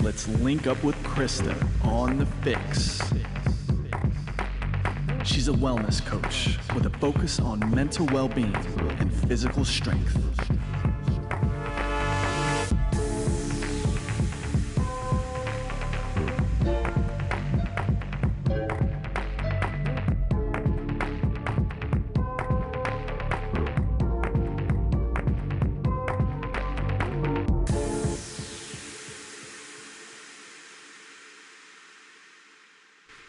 let's link up with Krista on the FYX. She's a wellness coach with a focus on mental well-being and physical strength.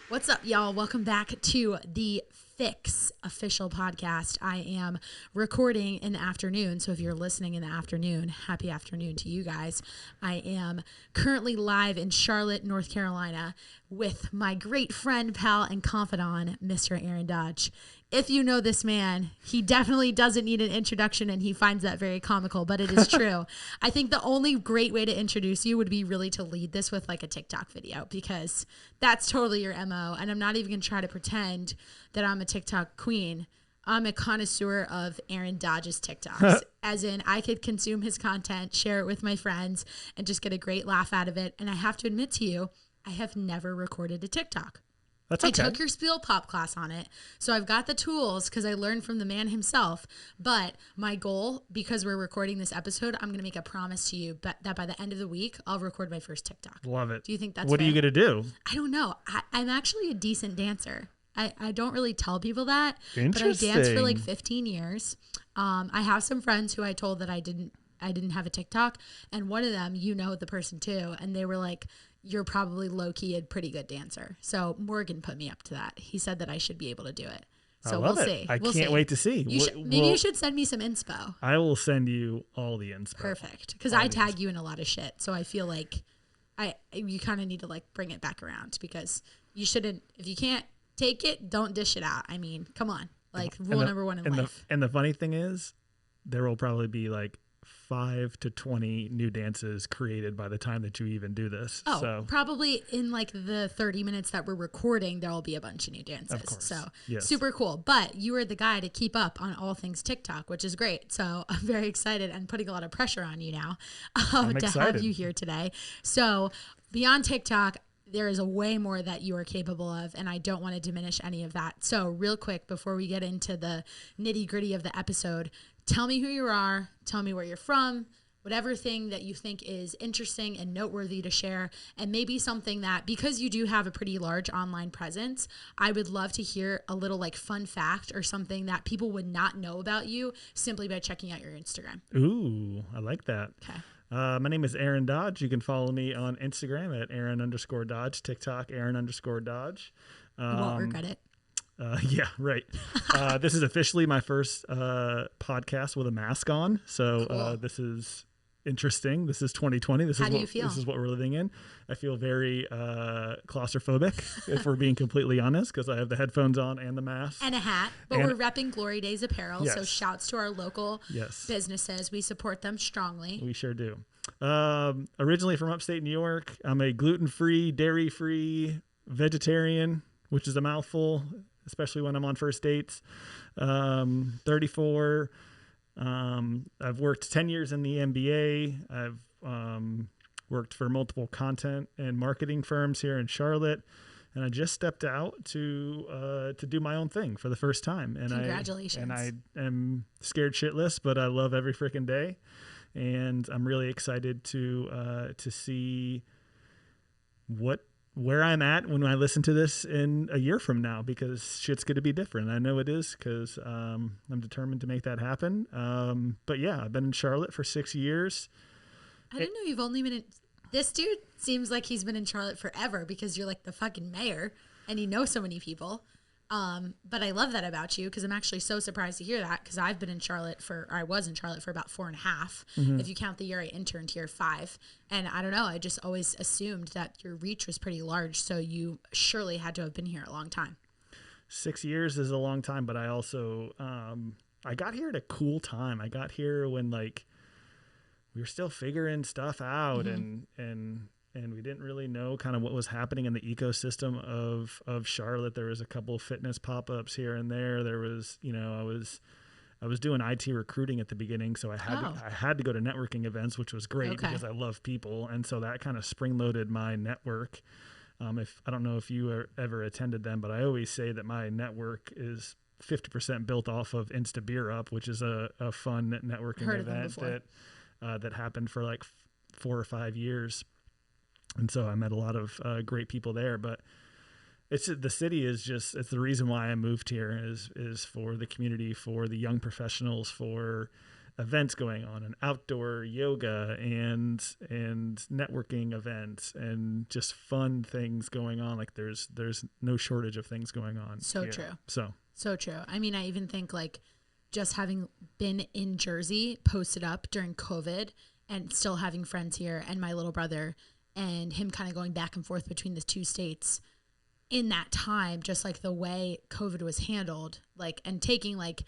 What's up, y'all? Welcome back to the FYX official podcast. I am recording in the afternoon, so if you're listening in the afternoon, happy afternoon to you guys. I am currently live in Charlotte, North Carolina with my great friend, pal, and confidant, Mr. Aaron Dodge. If you know this man, he definitely doesn't need an introduction, and he finds that very comical, but it is true. I think the only great way to introduce you would be really to lead this with like a TikTok video, because that's totally your MO, and I'm not even going to try to pretend that I'm a TikTok queen. I'm a connoisseur of Aaron Dodge's TikToks, as in I could consume his content, share it with my friends, and just get a great laugh out of it. And I have to admit to you, I have never recorded a TikTok. That's okay. I took your Spiel Pop class on it, so I've got the tools because I learned from the man himself. But my goal, because we're recording this episode, I'm going to make a promise to you that by the end of the week, I'll record my first TikTok. Love it. Do you think that's What fair? are you going to do? I don't know. I'm actually a decent dancer. I don't really tell people that, but I danced for like 15 years. I have some friends who I told that I didn't have a TikTok, and one of them, you know the person too, and they were like, you're probably low-key a pretty good dancer. So Morgan put me up to that. He said that I should be able to do it. So we'll see. I can't wait to see. Maybe you should send me some inspo. I will send you all the inspo. Perfect. Because I tag you in a lot of shit. So I feel like you kind of need to like bring it back around, because you shouldn't, if you can't take it, don't dish it out. I mean, come on. Like rule number one in life. And the funny thing is, there will probably be like 5 to 20 new dances created by the time that you even do this. Oh, so probably in like the 30 minutes that we're recording, there will be a bunch of new dances. Of course. So yes. Super cool. But you are the guy to keep up on all things TikTok, which is great. So I'm very excited and putting a lot of pressure on you now to have you here today. So beyond TikTok, there is a way more that you are capable of, and I don't want to diminish any of that. So real quick, before we get into the nitty gritty of the episode, tell me who you are, tell me where you're from, whatever thing that you think is interesting and noteworthy to share, and maybe something that, because you do have a pretty large online presence, I would love to hear a little like fun fact or something that people would not know about you simply by checking out your Instagram. Ooh, I like that. Okay. My name is Aaron Dodge. You can follow me on Instagram at Aaron_Dodge, TikTok Aaron_Dodge. You won't regret it. Yeah, right. This is officially my first podcast with a mask on. So Cool. This is interesting. This is 2020. How do you feel? This is what we're living in. I feel very claustrophobic, if we're being completely honest, because I have the headphones on and the mask. And a hat. But we're repping Glory Days Apparel. Yes. So shouts to our local businesses. We support them strongly. We sure do. Originally from upstate New York. I'm a gluten-free, dairy-free vegetarian, which is a mouthful, especially when I'm on first dates. 34. I've worked 10 years in the MBA. I've worked for multiple content and marketing firms here in Charlotte, and I just stepped out to do my own thing for the first time. And Congratulations! I am scared shitless, but I love every freaking day, and I'm really excited to see where I'm at when I listen to this in a year from now, because shit's going to be different. I know it is, because I'm determined to make that happen. But yeah, I've been in Charlotte for 6 years. I didn't know you've only been in... This dude seems like he's been in Charlotte forever, because you're like the fucking mayor and you know so many people. But I love that about you, because I'm actually so surprised to hear that, because I was in Charlotte for about 4.5, if you count the year I interned here, 5. And I don't know, I just always assumed that your reach was pretty large, so you surely had to have been here a long time. 6 years is a long time, but I also I got here at a cool time. I got here when like we were still figuring stuff out, and we didn't really know kind of what was happening in the ecosystem of Charlotte. There was a couple of fitness pop-ups here and there. There was, I was I was doing IT recruiting at the beginning, so I had to go to networking events, which was great because I love people, and so that kind of spring-loaded my network. If I don't know if you ever attended them, but I always say that my network is 50% built off of Insta Beer Up, which is a fun networking event that happened for like 4 or 5 years, and so I met a lot of great people there. But it's the city is just, it's the reason why I moved here is for the community, for the young professionals, for events going on, and outdoor yoga and networking events and just fun things going on. Like there's no shortage of things going on. So here. true. So true. I mean, I even think like just having been in Jersey, posted up during COVID, and still having friends here, and my little brother and him kind of going back and forth between the two states in that time, just like the way COVID was handled, like, and taking like,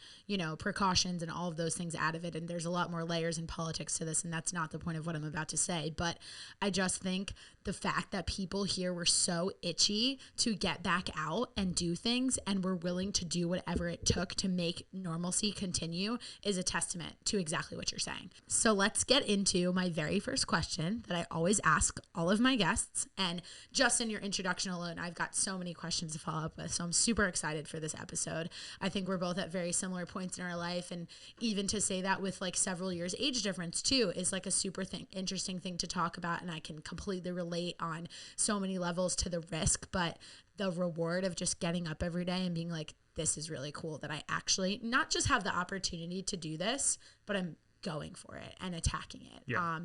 precautions and all of those things out of it. And there's a lot more layers in politics to this, and that's not the point of what I'm about to say. But I just think the fact that people here were so itchy to get back out and do things and were willing to do whatever it took to make normalcy continue is a testament to exactly what you're saying. So let's get into my very first question that I always ask all of my guests. And just in your introduction alone, I've got so many questions to follow up with. So I'm super excited for this episode. I think we're both at very similar points in our life. And even to say that with like several years age difference too is like a super interesting thing to talk about. And I can completely relate on so many levels to the risk, but the reward of just getting up every day and being like, this is really cool that I actually not just have the opportunity to do this, but I'm going for it and attacking it. Yeah.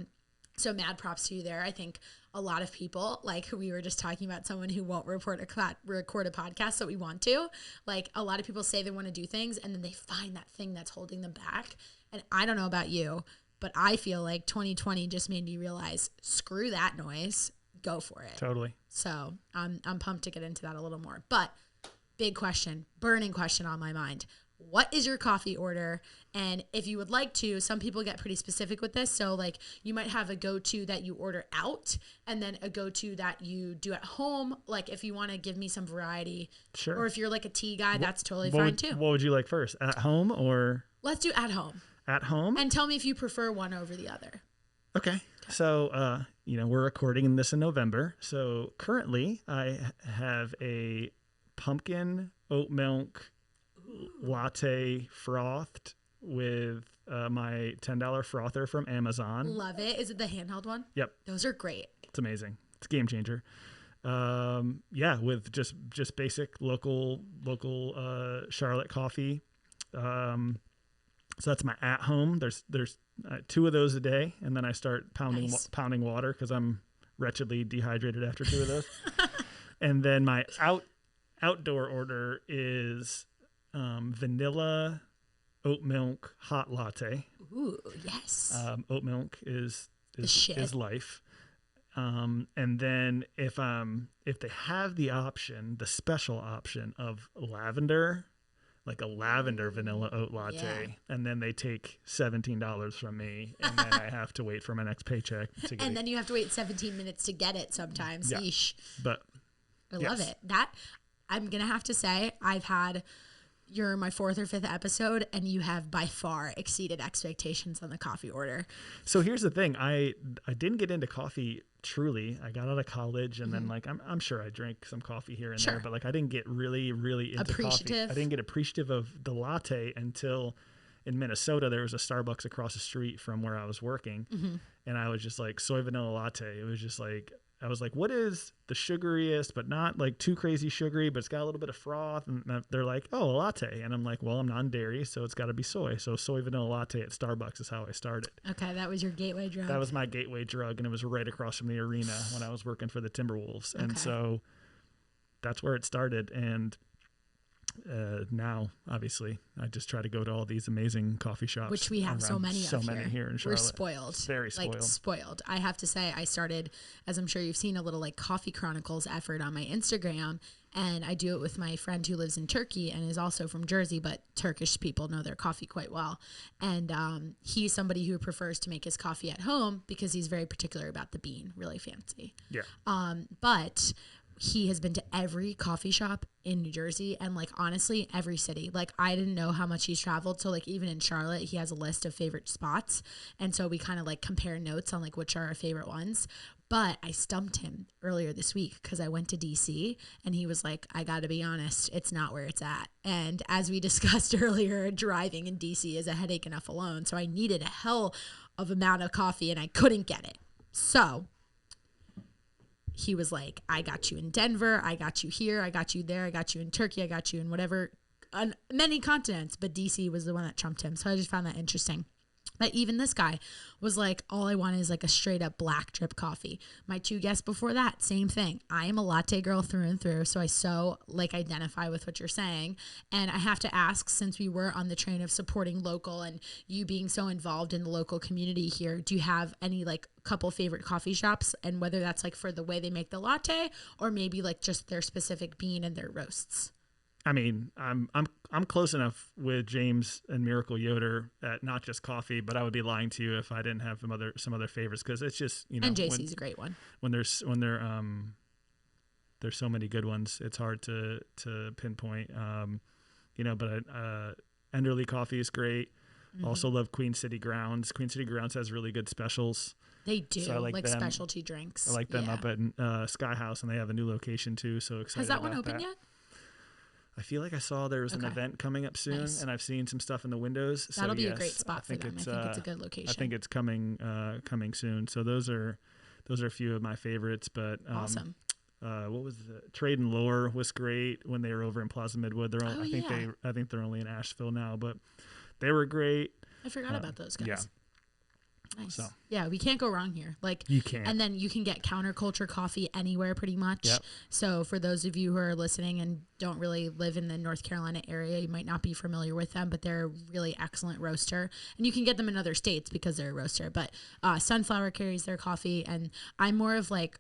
So mad props to you there. I think a lot of people, like we were just talking about someone who won't record a podcast that we want to, like a lot of people say they want to do things and then they find that thing that's holding them back. And I don't know about you, but I feel like 2020 just made me realize, screw that noise, go for it. Totally. So I'm pumped to get into that a little more, but big question, burning question on my mind. What is your coffee order? And if you would like to, some people get pretty specific with this. So like you might have a go-to that you order out and then a go-to that you do at home. Like if you want to give me some variety, sure. Or if you're like a tea guy, that's totally fine too. What would you like first? At home or? Let's do at home. At home? And tell me if you prefer one over the other. Okay. So, we're recording this in November. So currently I have a pumpkin oat milk latte frothed with my $10 frother from Amazon. Love it. Is it the handheld one? Yep. Those are great. It's amazing. It's a game changer. With just basic local Charlotte coffee. So that's my at home. There's 2 of those a day, and then I start pounding water because I'm wretchedly dehydrated after 2 of those. And then my outdoor order is vanilla oat milk hot latte. Ooh, yes. Oat milk is life. And then if they have the special option of lavender, like a lavender vanilla oat latte, and then they take $17 from me, and then I have to wait for my next paycheck to get it. And then you have to wait 17 minutes to get it sometimes. Yeah. Yeesh. But I love it. That I'm going to have to say, you're my 4th or 5th episode, and you have by far exceeded expectations on the coffee order. So here's the thing. I didn't get into coffee truly. I got out of college, and then like I'm sure I drank some coffee here and there, but like I didn't get really into coffee. I didn't get appreciative of the latte until in Minnesota there was a Starbucks across the street from where I was working, and I was just like, soy vanilla latte. It was just like, I was like, what is the sugariest, but not like too crazy sugary, but it's got a little bit of froth? And they're like, oh, a latte. And I'm like, well, I'm non-dairy, so it's got to be soy. So soy vanilla latte at Starbucks is how I started. Okay, that was your gateway drug. That was my gateway drug, and it was right across from the arena when I was working for the Timberwolves. And so that's where it started. And now, obviously, I just try to go to all these amazing coffee shops, which we have so many here in Charlotte. We're spoiled. Very spoiled. Like spoiled. I have to say, I started, as I'm sure you've seen, a little like Coffee Chronicles effort on my Instagram, and I do it with my friend who lives in Turkey and is also from Jersey, but Turkish people know their coffee quite well. And he's somebody who prefers to make his coffee at home because he's very particular about the bean, really fancy. Yeah. But he has been to every coffee shop in New Jersey and like honestly every city. Like I didn't know how much he's traveled. So like even in Charlotte, he has a list of favorite spots. And so we kind of like compare notes on like which are our favorite ones. But I stumped him earlier this week because I went to DC and he was like, I got to be honest, it's not where it's at. And as we discussed earlier, driving in DC is a headache enough alone. So I needed a hell of amount of coffee and I couldn't get it. So he was like, I got you in Denver. I got you here. I got you there. I got you in Turkey. I got you in whatever, on many continents. But DC was the one that trumped him. So I just found that interesting. But even this guy was like, all I want is like a straight up black drip coffee. My 2 guests before that, same thing. I am a latte girl through and through. So I so like identify with what you're saying. And I have to ask, since we were on the train of supporting local and you being so involved in the local community here, do you have any like couple favorite coffee shops, and whether that's like for the way they make the latte or maybe like just their specific bean and their roasts? I mean, I'm close enough with James and Miracle Yoder at not just coffee, but I would be lying to you if I didn't have some other favorites, because it's just, you know, and JC's a great one. When there's so many good ones, it's hard to pinpoint. You know, but Enderley Coffee is great. Mm-hmm. Also love Queen City Grounds. Queen City Grounds has really good specials. They do, so I like them. Specialty drinks. I like them up at Sky House, and they have a new location too. So excited! Has that about one open that. yet? I feel like I saw there was an event coming up soon, and I've seen some stuff in the windows. That'll be yes, a great spot for them. I think it's a good location. I think it's coming soon. So those are a few of my favorites. But awesome. What was the Trade and Lore was great when they were over in Plaza Midwood. They're all, I think they're only in Asheville now, but they were great. I forgot about those guys. Yeah. Nice. So. Yeah, we can't go wrong here. Like you can't. And then you can get counterculture coffee anywhere pretty much. Yep. So for those of you who are listening and don't really live in the North Carolina area, you might not be familiar with them, but they're a really excellent roaster. And you can get them in other states because they're a roaster. But Sunflower carries their coffee, and I'm more of like,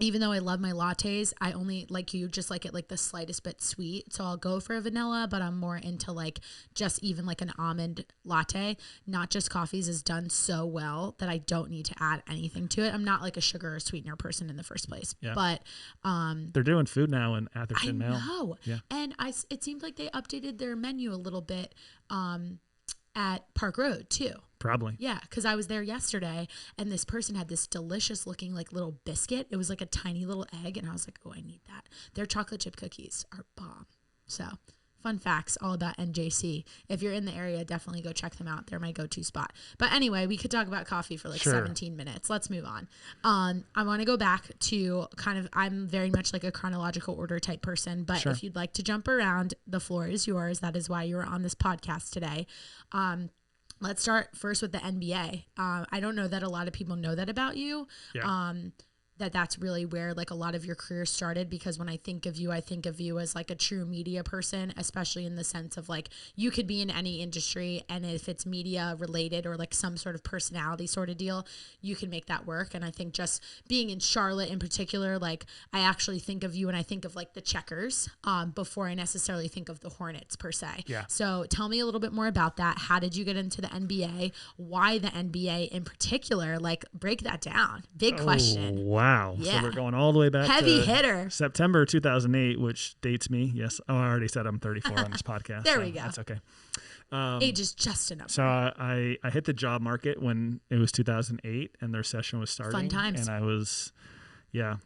even though I love my lattes, I only, like you, just like it like the slightest bit sweet. So I'll go for a vanilla, but I'm more into like just even like an almond latte. Not Just Coffees is done so well that I don't need to add anything to it. I'm not like a sugar or sweetener person in the first place. Yeah. But they're doing food now in Atherton Mail. I know. Yeah. And it seemed like they updated their menu a little bit at Park Road too. Probably. Yeah, because I was there yesterday and this person had this delicious looking like little biscuit. It was like a tiny little egg, and I was like, oh, I need that. Their chocolate chip cookies are bomb. So fun facts all about NJC. If you're in the area, definitely go check them out. They're my go-to spot. But anyway, we could talk about coffee for like 17 minutes. Let's move on. I want to go back to I'm very much like a chronological order type person, but if you'd like to jump around, the floor is yours. That is why you are on this podcast today. Let's start first with the NBA. I don't know that a lot of people know that about you. Yeah. That's really where like a lot of your career started, because when I think of you as like a true media person, especially in the sense of like you could be in any industry, and if it's media related or like some sort of personality sort of deal, you can make that work. And I think just being in Charlotte in particular, like I actually think of you and I think of like the Checkers before I necessarily think of the Hornets per se. Yeah. So tell me a little bit more about that. How did you get into the NBA? Why the NBA in particular? Like break that down. Big question. Wow. Yeah. So we're going all the way back Heavy to hitter. September 2008, which dates me. Yes. Oh, I already said I'm 34 on this podcast. There we go. That's okay. Age is just enough. So I hit the job market when it was 2008 and their session was starting. Fun times. And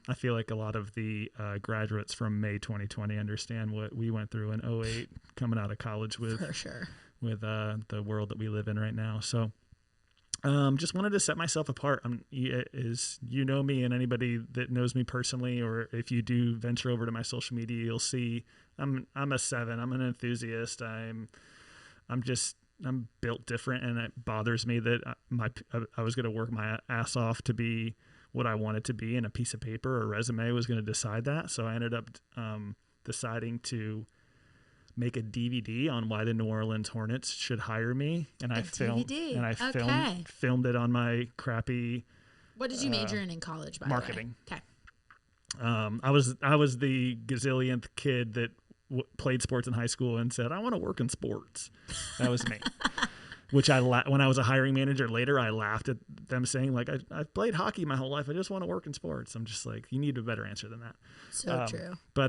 I feel like a lot of the graduates from May 2020 understand what we went through in 2008 coming out of college with, for sure, with the world that we live in right now. So just wanted to set myself apart. You know me, and anybody that knows me personally, or if you do venture over to my social media, you'll see I'm a 7. I'm an enthusiast. I'm built different, and it bothers me that I was going to work my ass off to be what I wanted to be, and a piece of paper or resume was going to decide that. So I ended up deciding to make a DVD on why the New Orleans Hornets should hire me, and I filmed it on my crappy. What did you major in college? By marketing. The way? Okay. I was the gazillionth kid that played sports in high school and said I want to work in sports. That was me. Which when I was a hiring manager later, I laughed at them saying like, I've played hockey my whole life. I just want to work in sports. I'm just like, you need a better answer than that. So true. But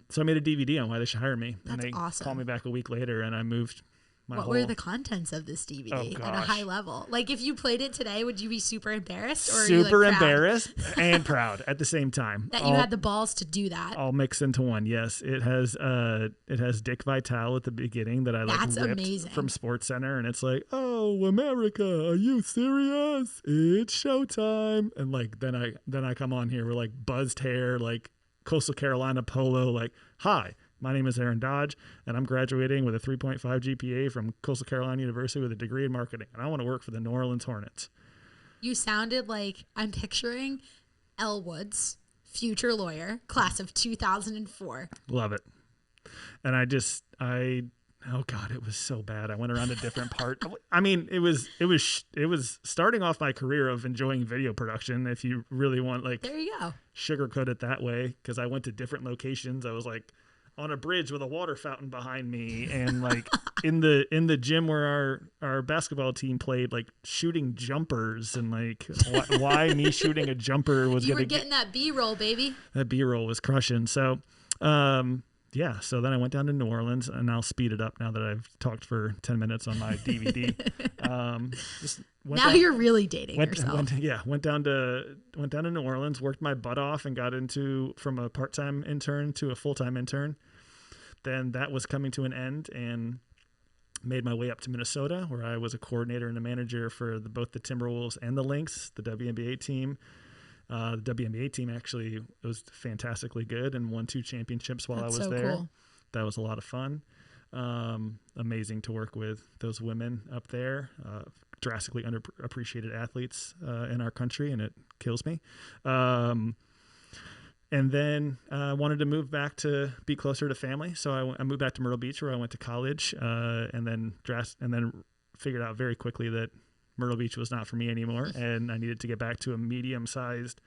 so I made a DVD on why they should hire me. That's and they awesome. called me back a week later and I moved What were the contents of this DVD at a high level? Like if you played it today, would you be super embarrassed? Or super are you, like, embarrassed and proud at the same time. That you had the balls to do that. All mixed into one. Yes. It has Dick Vitale at the beginning that I like That's ripped amazing. from SportsCenter, and it's like, oh, America, are you serious? It's showtime. And like then I come on here with like buzzed hair, like Coastal Carolina polo, like, hi. My name is Aaron Dodge, and I'm graduating with a 3.5 GPA from Coastal Carolina University with a degree in marketing, and I want to work for the New Orleans Hornets. You sounded like I'm picturing Elle Woods, future lawyer, class of 2004. Love it. And oh God, it was so bad. I went around a different part. I mean, it was starting off my career of enjoying video production. If you really want, like, there you go, sugarcoat it that way, because I went to different locations. I was like on a bridge with a water fountain behind me, and like in the gym where our basketball team played, like shooting jumpers, and like why me shooting a jumper was you were getting that B-roll, baby. That B-roll was crushing. So yeah, so then I went down to New Orleans, and I'll speed it up now that I've talked for 10 minutes on my DVD. You're really dating yourself. Went down to New Orleans, worked my butt off, and got from a part-time intern to a full-time intern. Then that was coming to an end, and made my way up to Minnesota, where I was a coordinator and a manager for both the Timberwolves and the Lynx, the WNBA team. The WNBA team actually was fantastically good and won 2 championships while I was there. Cool. That was a lot of fun. Amazing to work with those women up there. Drastically underappreciated athletes in our country, and it kills me. And then wanted to move back to be closer to family, so I moved back to Myrtle Beach, where I went to college, and then figured out very quickly that Myrtle Beach was not for me anymore, and I needed to get back to a medium-sized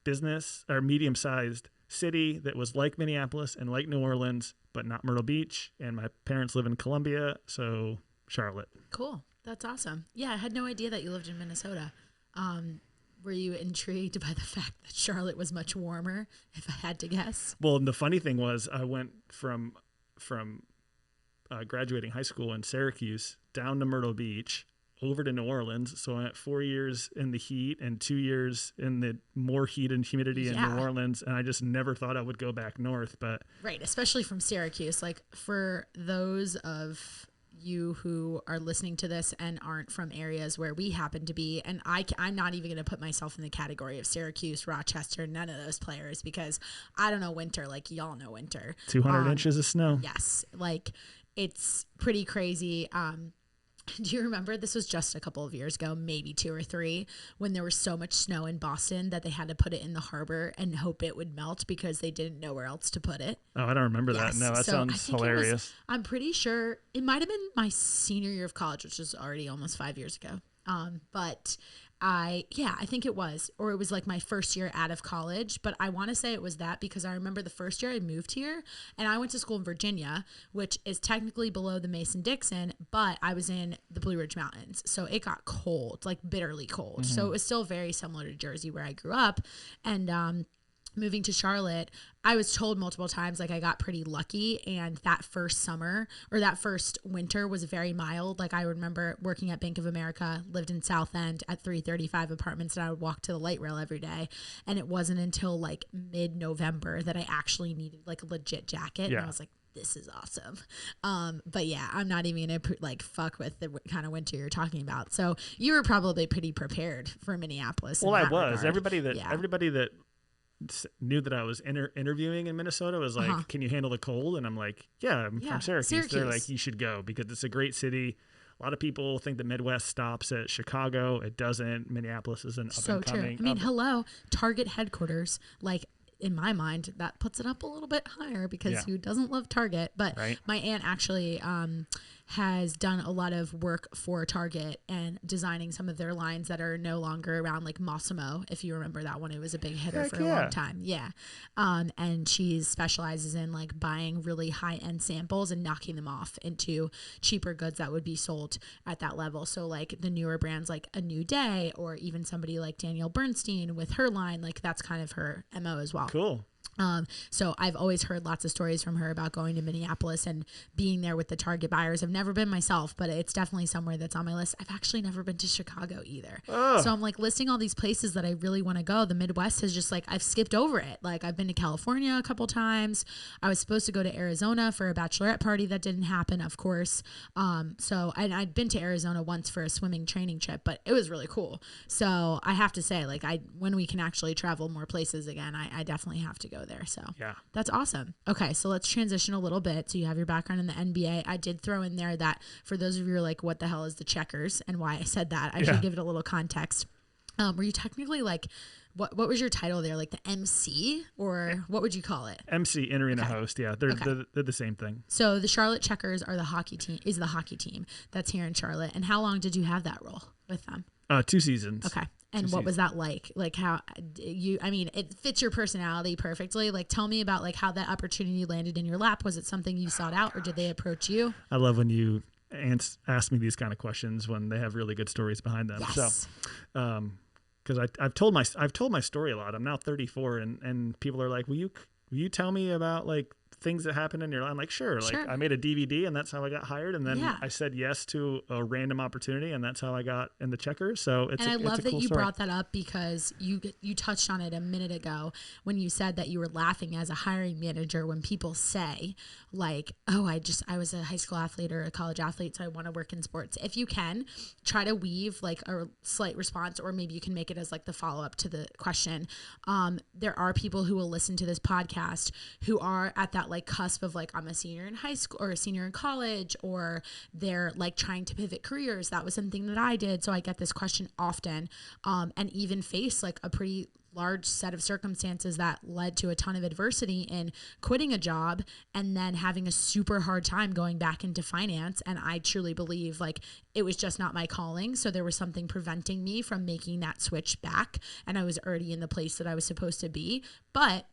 business or medium-sized city that was like Minneapolis and like New Orleans, but not Myrtle Beach. And my parents live in Columbia, so Charlotte. Cool. That's awesome. Yeah, I had no idea that you lived in Minnesota. Were you intrigued by the fact that Charlotte was much warmer, if I had to guess? Well, the funny thing was I went from graduating high school in Syracuse down to Myrtle Beach, over to New Orleans. So I went 4 years in the heat and 2 years in the more heat and humidity in New Orleans. And I just never thought I would go back north. But right, especially from Syracuse. Like for those of you who are listening to this and aren't from areas where we happen to be, and I'm not even going to put myself in the category of Syracuse, Rochester, none of those players, because I don't know winter like y'all know winter. 200 inches of snow. Yes, like it's pretty crazy. Do you remember, this was just a couple of years ago, maybe 2 or 3, when there was so much snow in Boston that they had to put it in the harbor and hope it would melt because they didn't know where else to put it? Oh, I don't remember that. No, that sounds hilarious. I'm pretty sure it might have been my senior year of college, which is already almost 5 years ago. But I think it was like my first year out of college, but I want to say it was that because I remember the first year I moved here and I went to school in Virginia, which is technically below the Mason-Dixon, but I was in the Blue Ridge Mountains. So it got cold, like bitterly cold. Mm-hmm. So it was still very similar to Jersey where I grew up. And, moving to Charlotte, I was told multiple times, like I got pretty lucky, and that first summer or that first winter was very mild. Like I remember working at Bank of America, lived in South End at 335 apartments, and I would walk to the light rail every day. And it wasn't until like mid-November that I actually needed like a legit jacket. Yeah. And I was like, this is awesome. But yeah, I'm not even gonna like fuck with the kind of winter you're talking about. So you were probably pretty prepared for Minneapolis. Well, I was. Regard. Everybody that knew that I was interviewing in Minnesota was like, can you handle the cold? And I'm like, yeah, I'm from Syracuse. They're like, you should go because it's a great city. A lot of people think the Midwest stops at Chicago. It doesn't. Minneapolis is an up and coming. I mean, hello, Target headquarters. Like in my mind, that puts it up a little bit higher because who doesn't love Target? But my aunt actually has done a lot of work for Target and designing some of their lines that are no longer around, like Mossimo, if you remember that one. It was a big hitter Heck for a yeah. long time. Yeah. And she specializes in like buying really high-end samples and knocking them off into cheaper goods that would be sold at that level. So like the newer brands like A New Day, or even somebody like Danielle Bernstein with her line, like that's kind of her MO as well. Cool. So I've always heard lots of stories from her about going to Minneapolis and being there with the Target buyers. I've never been myself, but it's definitely somewhere that's on my list. I've actually never been to Chicago either. Oh. So I'm like listing all these places that I really want to go. The Midwest has just like, I've skipped over it. Like I've been to California a couple times. I was supposed to go to Arizona for a bachelorette party that didn't happen, of course. So I'd been to Arizona once for a swimming training trip, but it was really cool. So I have to say, like when we can actually travel more places again, I definitely have to go there. So yeah, that's awesome. Okay, so let's transition a little bit. So you have your background in the NBA. I did throw in there that for those of you who are like, what the hell is the Checkers, and why I said that, I should give it a little context. Were you technically like, what was your title there? Like the MC, or what would you call it? MC, in-arena host. Yeah, they're the same thing. So the Charlotte Checkers are the hockey team that's here in Charlotte. And how long did you have that role with them? 2 seasons. Okay. And what was that like? Like how it fits your personality perfectly. Like tell me about like how that opportunity landed in your lap. Was it something you sought out, or did they approach you? I love when you ask me these kind of questions when they have really good stories behind them. Yes. So, because I've told my story a lot. I'm now 34, and people are like, will you tell me about like things that happened in your life? I'm like, sure. Like I made a DVD, and that's how I got hired. And then I said yes to a random opportunity, and that's how I got in the Checkers. So I love that you brought that up, because you touched on it a minute ago when you said that you were laughing as a hiring manager when people say like, oh, I was a high school athlete or a college athlete, so I want to work in sports. If you can, try to weave like a slight response, or maybe you can make it as like the follow-up to the question. There are people who will listen to this podcast who are at that like cusp of like, I'm a senior in high school or a senior in college, or they're like trying to pivot careers. That was something that I did. So I get this question often, and even face like a pretty large set of circumstances that led to a ton of adversity in quitting a job and then having a super hard time going back into finance. And I truly believe like it was just not my calling. So there was something preventing me from making that switch back. And I was already in the place that I was supposed to be. But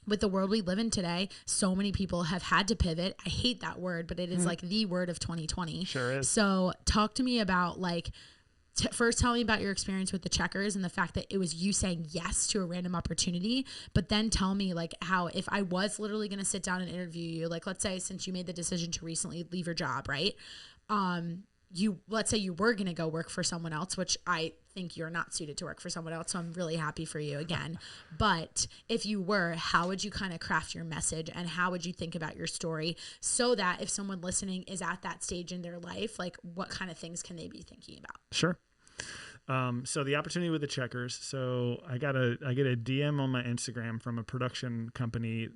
with the world we live in today, so many people have had to pivot. I hate that word, but it is like the word of 2020. Sure is. So talk to me about like, first tell me about your experience with the Checkers and the fact that it was you saying yes to a random opportunity, but then tell me like how, if I was literally going to sit down and interview you, like let's say since you made the decision to recently leave your job, right? Let's say you were going to go work for someone else, which I think you're not suited to work for someone else. So I'm really happy for you again. But if you were, how would you kind of craft your message, and how would you think about your story so that if someone listening is at that stage in their life, like what kind of things can they be thinking about? Sure. So the opportunity with the Checkers. So I get a DM on my Instagram from a production company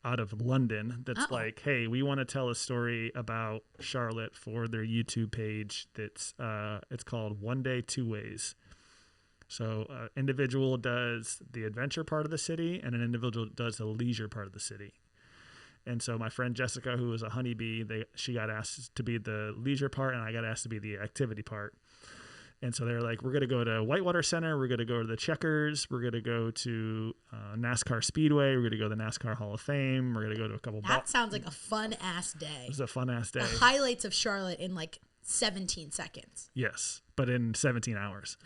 out of London that's like, hey, we want to tell a story about Charlotte for their YouTube page. That's it's called One Day Two Ways. So individual does the adventure part of the city, and an individual does the leisure part of the city. And so my friend Jessica, who was a honeybee, she got asked to be the leisure part, and I got asked to be the activity part. And so they're like, we're going to go to Whitewater Center. We're going to go to the Checkers. We're going to go to NASCAR Speedway. We're going to go to the NASCAR Hall of Fame. We're going to go to a couple. That sounds like a fun-ass day. It was a fun-ass day. The highlights of Charlotte in like 17 seconds. Yes, but in 17 hours.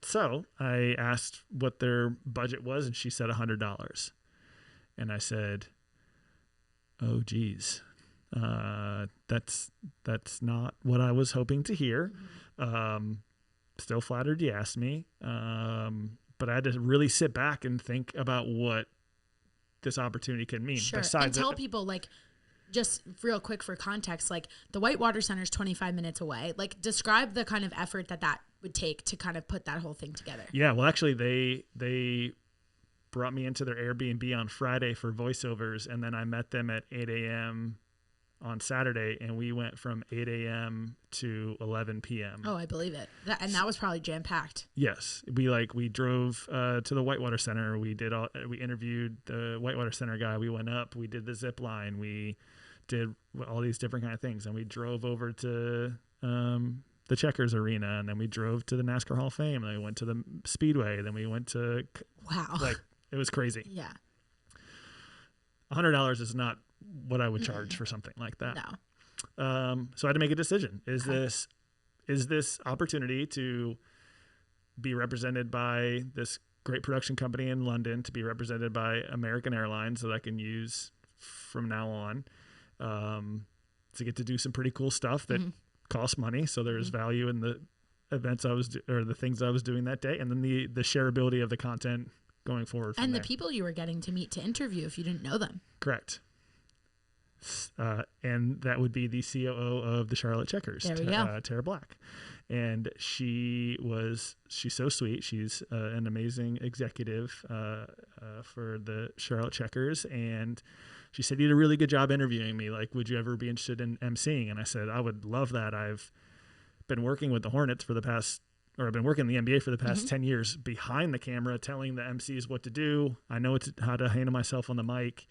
So I asked what their budget was, and she said $100. And I said, oh, geez. That's not what I was hoping to hear. Still flattered you asked me. But I had to really sit back and think about what this opportunity could mean. Sure. Besides and tell people, like, just real quick for context, like the Whitewater Center is 25 minutes away. Like describe the kind of effort that would take to kind of put that whole thing together. Yeah. Well, actually they brought me into their Airbnb on Friday for voiceovers. And then I met them at 8 a.m. on Saturday, and we went from 8 a.m. to 11 p.m. Oh, I believe it. That was probably jam-packed. Yes. We drove to the Whitewater Center. We interviewed the Whitewater Center guy. We went up, we did the zip line. We did all these different kind of things. And we drove over to the Checkers Arena, and then we drove to the NASCAR Hall of Fame, and then we went to the Speedway, then we went to like it was crazy. Yeah. $100 is not what I would charge for something like that. No. So I had to make a decision. Is this opportunity to be represented by this great production company in London, to be represented by American Airlines that I can use from now on, to get to do some pretty cool stuff that cost money. So there's value in the events or the things I was doing that day. And then the shareability of the content going forward. And the people you were getting to meet to interview if you didn't know them. Correct. And that would be the COO of the Charlotte Checkers, there we go. Tara Black. And she's so sweet. She's an amazing executive for the Charlotte Checkers. And she said, you did a really good job interviewing me. Like, would you ever be interested in emceeing? And I said, I would love that. I've been working with the Hornets I've been working in the NBA for the past 10 years behind the camera, telling the MCs what to do. I know how to handle myself on the mic.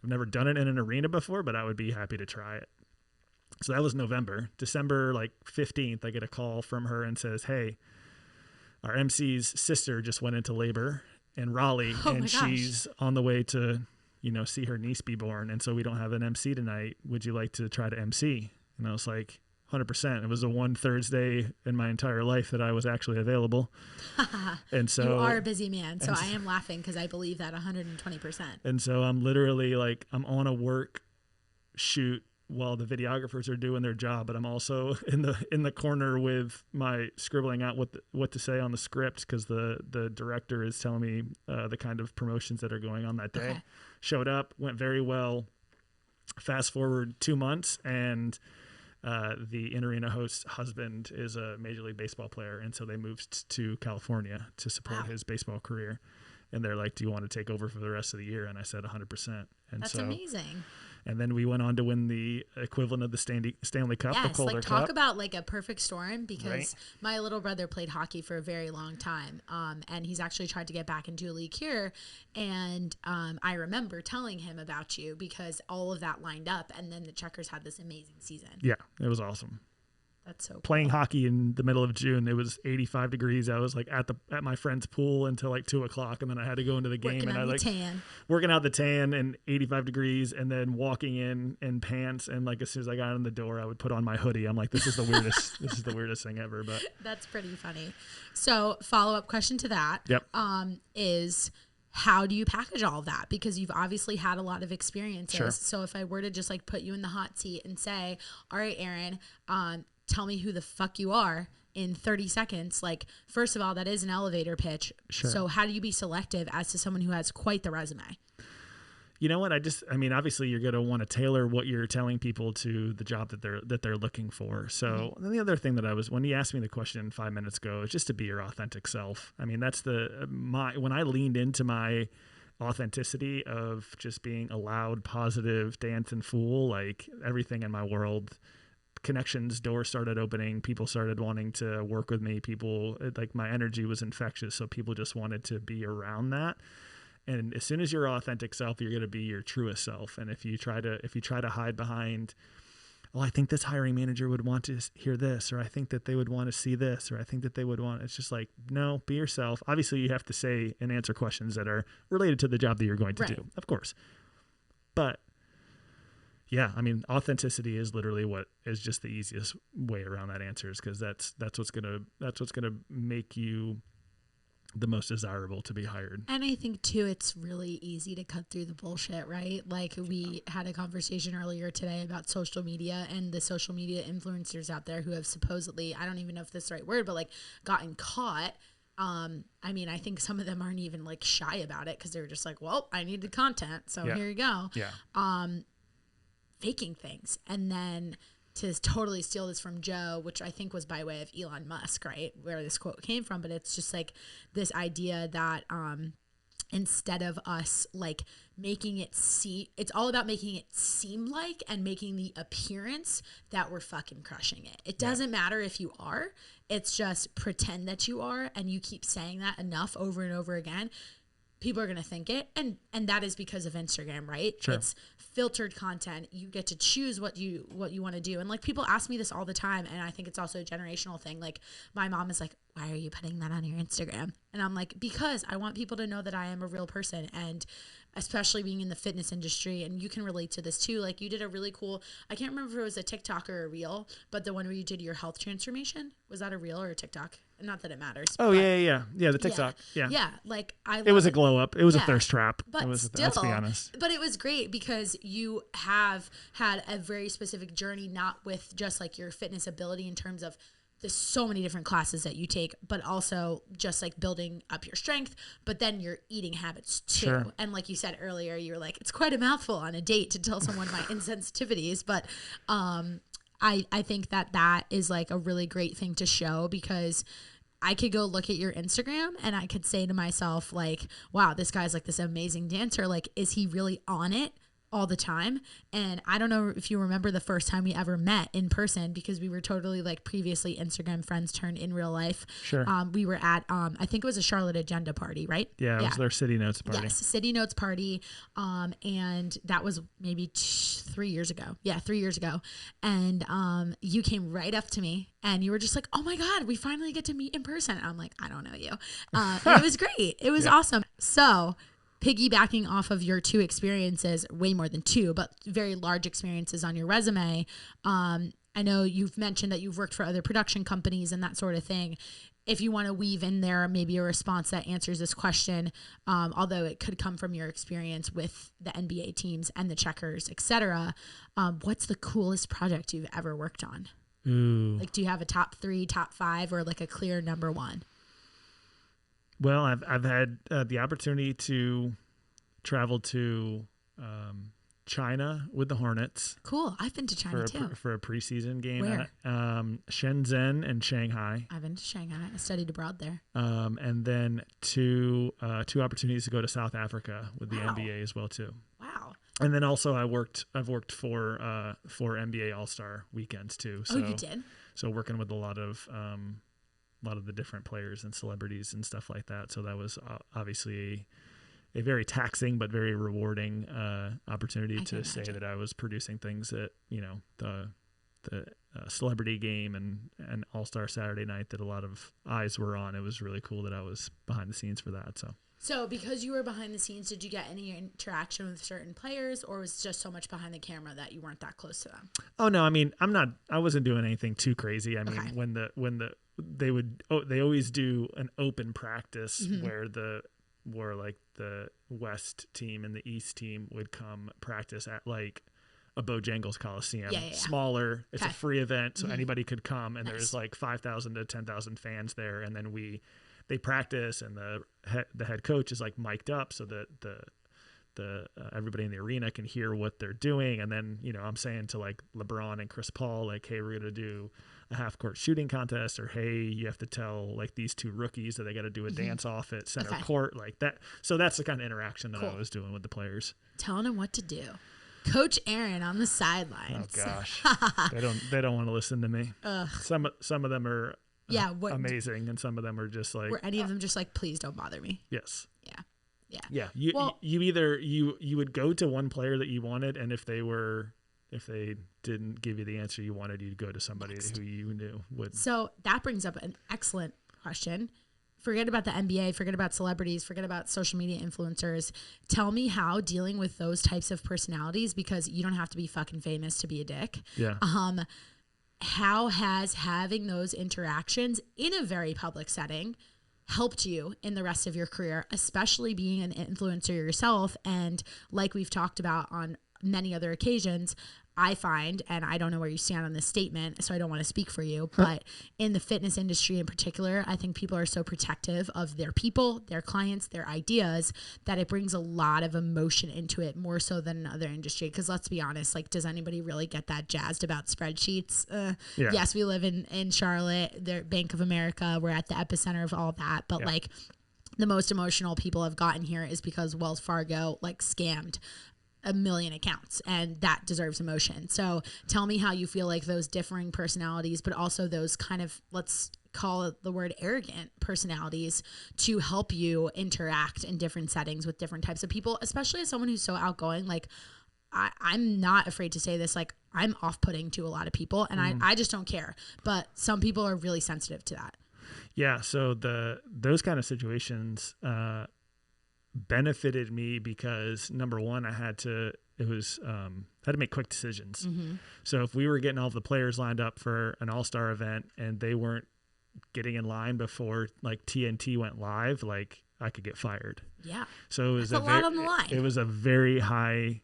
I've never done it in an arena before, but I would be happy to try it. So that was November. December 15th, I get a call from her and says, hey, our MC's sister just went into labor in Raleigh, and she's on the way to, see her niece be born. And so we don't have an MC tonight. Would you like to try to MC? And I was like, 100%. It was the one Thursday in my entire life that I was actually available. And so you are a busy man. So I am laughing because I believe that 120%. And so I'm literally I'm on a work shoot while the videographers are doing their job, but I'm also in the corner with my scribbling out what to say on the script, because the director is telling me the kind of promotions that are going on that day. Okay. Showed up, went very well. Fast forward 2 months, and the in-arena host's husband is a Major League Baseball player, and so they moved to California to support his baseball career. And they're like, do you want to take over for the rest of the year? And I said 100%. And that's amazing. And then we went on to win the equivalent of the Stanley Cup, the Calder Cup. Talk about a perfect storm, because my little brother played hockey for a very long time, and he's actually tried to get back into a league here. And I remember telling him about you because all of that lined up, and then the Checkers had this amazing season. Yeah, it was awesome. That's so cool. Playing hockey in the middle of June, it was 85 degrees. I was at my friend's pool until 2:00, and then I had to go into the game, working out the tan and 85 degrees, and then walking in pants, and as soon as I got in the door, I would put on my hoodie. I'm like, this is the weirdest this is the weirdest thing ever. But that's pretty funny. So follow-up question to that. Yep. Is how do you package all of that? Because you've obviously had a lot of experiences. Sure. So if I were to just put you in the hot seat and say, all right, Aaron, tell me who the fuck you are in 30 seconds. First of all, that is an elevator pitch. Sure. So how do you be selective as to someone who has quite the resume? You know what? Obviously you're going to want to tailor what you're telling people to the job that they're looking for. So then the other thing that when you asked me the question 5 minutes ago, is just to be your authentic self. I mean, that's when I leaned into my authenticity of just being a loud, positive, dancing fool, everything in my world, connections, doors started opening, people started wanting to work with me, my energy was infectious, so people just wanted to be around that. And as soon as you're authentic self, you're going to be your truest self. And if you try to hide behind, I think this hiring manager would want to hear this, or I think that they would want to see this, or I think that they would want, it's just no, be yourself. Obviously you have to say and answer questions that are related to the job that you're going to do, of course. But yeah, authenticity is literally what is just the easiest way around that answer, is because that's what's gonna make you the most desirable to be hired. And I think too, it's really easy to cut through the bullshit, right? We had a conversation earlier today about social media and the social media influencers out there who have supposedly, I don't even know if this is the right word, but gotten caught. I think some of them aren't even shy about it, because they're just well, I needed content, so here you go. Yeah. Faking things. And then to totally steal this from Joe, which I think was by way of Elon Musk, right, where this quote came from, but it's just this idea that instead of us making it it's all about making it seem and making the appearance that we're fucking crushing it. It doesn't matter if you are, it's just pretend that you are, and you keep saying that enough over and over again. people are going to think it. And that is because of Instagram, right? Sure. It's filtered content. You get to choose what you want to do. And like, people ask me this all the time. And I think it's also a generational thing. Like, my mom is like, why are you putting that on your Instagram? And I'm like, because I want people to know that I am a real person. And especially being in the fitness industry, and you can relate to this too. Like, you did a really cool, I can't remember if it was a TikTok or a reel, but the one where you did your health transformation, was that a reel or a TikTok? Not that it matters. Oh, yeah. The TikTok. Yeah. Yeah. Like, It was a glow up. It was a Yeah. thirst trap. But It was still, let's be honest. But it was great because you have had a very specific journey, not with just like your fitness ability in terms of there's so many different classes that you take, but also just like building up your strength, but then your eating habits too. Sure. And like you said earlier, you were like, it's quite a mouthful on a date to tell someone my insensitivities. But I think that is like a really great thing to show, because I could go look at your Instagram and I could say to myself, like, wow, this guy's like this amazing dancer. Like, is he really on it all the time? And I don't know if you remember the first time we ever met in person, because we were totally like previously Instagram friends turned in real life. Sure. We were at, I think it was a Charlotte Agenda party, right? Yeah, it was their City Notes party. Yes, City Notes party. And that was maybe 3 years ago. Yeah, 3 years ago. And you came right up to me and you were just like, oh my God, we finally get to meet in person. I'm like, I don't know you. And it was great. It was awesome. So piggybacking off of your two experiences, way more than two, but very large experiences on your resume. I know you've mentioned that you've worked for other production companies and that sort of thing. If you want to weave in there maybe a response that answers this question, although it could come from your experience with the NBA teams and the Checkers, et cetera, what's the coolest project you've ever worked on? Ooh. Like, do you have a top 3, top 5, or like a clear number 1? Well, I've had the opportunity to travel to China with the Hornets. Cool. I've been to China too. For a preseason game. Where? Shenzhen and Shanghai. I've been to Shanghai. I studied abroad there. And then two opportunities to go to South Africa with the NBA as well too. Wow. And then also I've worked for NBA All-Star weekends too. So, oh, you did? So working with a lot of the different players and celebrities and stuff like that. So that was obviously a very taxing but very rewarding opportunity to say that I was producing things at, you know, the celebrity game and All-Star Saturday night that a lot of eyes were on. It was really cool that I was behind the scenes for that. So because you were behind the scenes, did you get any interaction with certain players, or was it just so much behind the camera that you weren't that close to them? Oh no, I mean, I wasn't doing anything too crazy. I mean, when they always do an open practice where like the West team and the East team would come practice at like a Bojangles Coliseum, smaller. It's a free event, so anybody could come, and there's like 5,000 to 10,000 fans there, and then they practice, and the head coach is like mic'd up so that the everybody in the arena can hear what they're doing. And then, you know, I'm saying to like LeBron and Chris Paul, like, hey, we're gonna do a half court shooting contest, or hey, you have to tell like these two rookies that they got to do a dance off at center court, like that. So that's the kind of interaction that I was doing with the players, telling them what to do. Coach Aaron on the sidelines. Oh gosh, they don't want to listen to me. Some of them are amazing, and some of them are just like, were any of them just like, please don't bother me? Yes. Yeah. You either you would go to one player that you wanted, and if they didn't give you the answer you wanted, you'd go to somebody who you knew would. So that brings up an excellent question. Forget about the NBA, forget about celebrities, forget about social media influencers. Tell me how dealing with those types of personalities, because you don't have to be fucking famous to be a dick. Yeah. How has having those interactions in a very public setting helped you in the rest of your career, especially being an influencer yourself? And like we've talked about on many other occasions, I find, and I don't know where you stand on this statement, so I don't want to speak for you, but in the fitness industry in particular, I think people are so protective of their people, their clients, their ideas, that it brings a lot of emotion into it, more so than another industry. Because let's be honest, like, does anybody really get that jazzed about spreadsheets? Yes, we live in Charlotte, the Bank of America, we're at the epicenter of all that, but like, the most emotional people have gotten here is because Wells Fargo like scammed a million accounts, and that deserves emotion. So tell me how you feel like those differing personalities, but also those kind of, let's call it the word arrogant personalities, to help you interact in different settings with different types of people, especially as someone who's so outgoing. Like I'm not afraid to say this, like I'm off-putting to a lot of people, and I just don't care. But some people are really sensitive to that. Yeah. So those kind of situations, benefited me because number one, I had to make quick decisions. So if we were getting all the players lined up for an all-star event and they weren't getting in line before like TNT went live, like I could get fired. Yeah. So it was a lot on the line. It was a very high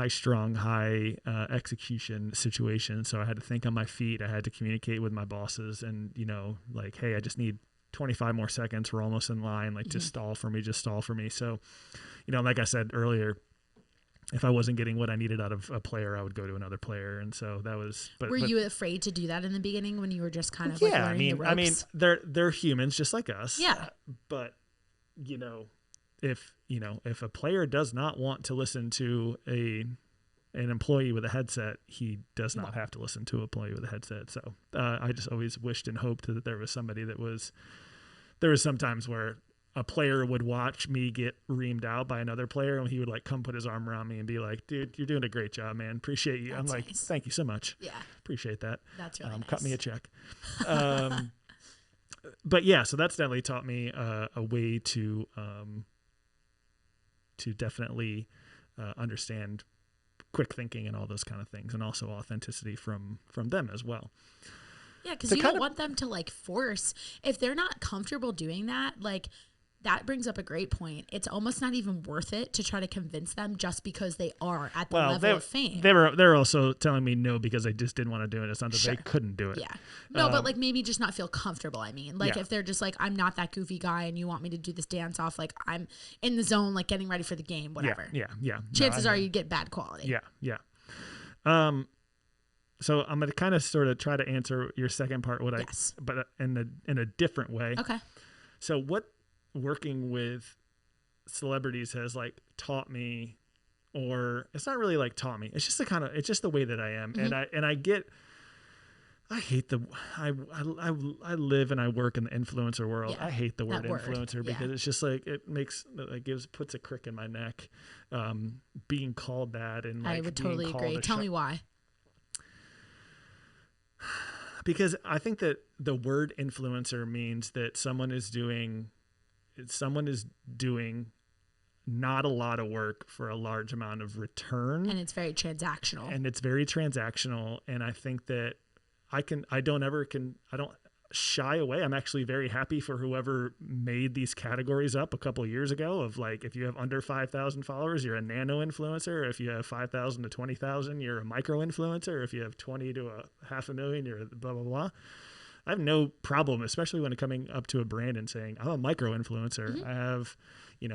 strung, high execution situation. So I had to think on my feet. I had to communicate with my bosses and, like, hey, I just need 25 more seconds. We're almost in line. Like, just stall for me. So, like I said earlier, if I wasn't getting what I needed out of a player, I would go to another player. And so that was, were you afraid to do that in the beginning when you were just kind of like learning the ropes? They're humans just like us. Yeah. But if a player does not want to listen to an employee with a headset, he does not have to listen to an employee with a headset. So I just always wished and hoped that there was somebody there was sometimes where a player would watch me get reamed out by another player, and he would like come put his arm around me and be like, dude, you're doing a great job, man. Appreciate you. That's I'm like, nice. Thank you so much. Yeah. Appreciate that. That's really nice. Cut me a check. But yeah, so that's definitely taught me a way to definitely understand quick thinking and all those kind of things, and also authenticity from them as well. Yeah, because you don't want them to like force, if they're not comfortable doing that, like that brings up a great point. It's almost not even worth it to try to convince them just because they are at the level of fame. They're also telling me no because they just didn't want to do it. It's not that they couldn't do it. Yeah. No, but like maybe just not feel comfortable. I mean, like if they're just like, I'm not that goofy guy and you want me to do this dance off, like I'm in the zone, like getting ready for the game, whatever. Yeah. Chances are you get bad quality. Yeah. So I'm going to kind of sort of try to answer your second part, but in a different way. Okay. So what working with celebrities has like taught me, or it's not really like taught me, it's just it's just the way that I am. I live and I work in the influencer world. I hate the word influencer because it's just like, puts a crick in my neck, being called that. And like, I would totally agree. Tell me why. Because I think that the word influencer means that someone is doing not a lot of work for a large amount of return. And it's very transactional. And I think that I don't shy away. I'm actually very happy for whoever made these categories up a couple of years ago of like, if you have under 5,000 followers, you're a nano influencer. If you have 5,000 to 20,000, you're a micro influencer. If you have 20 to a 500,000, you're a blah, blah, blah. I have no problem, especially when coming up to a brand and saying, I'm a micro influencer. I have,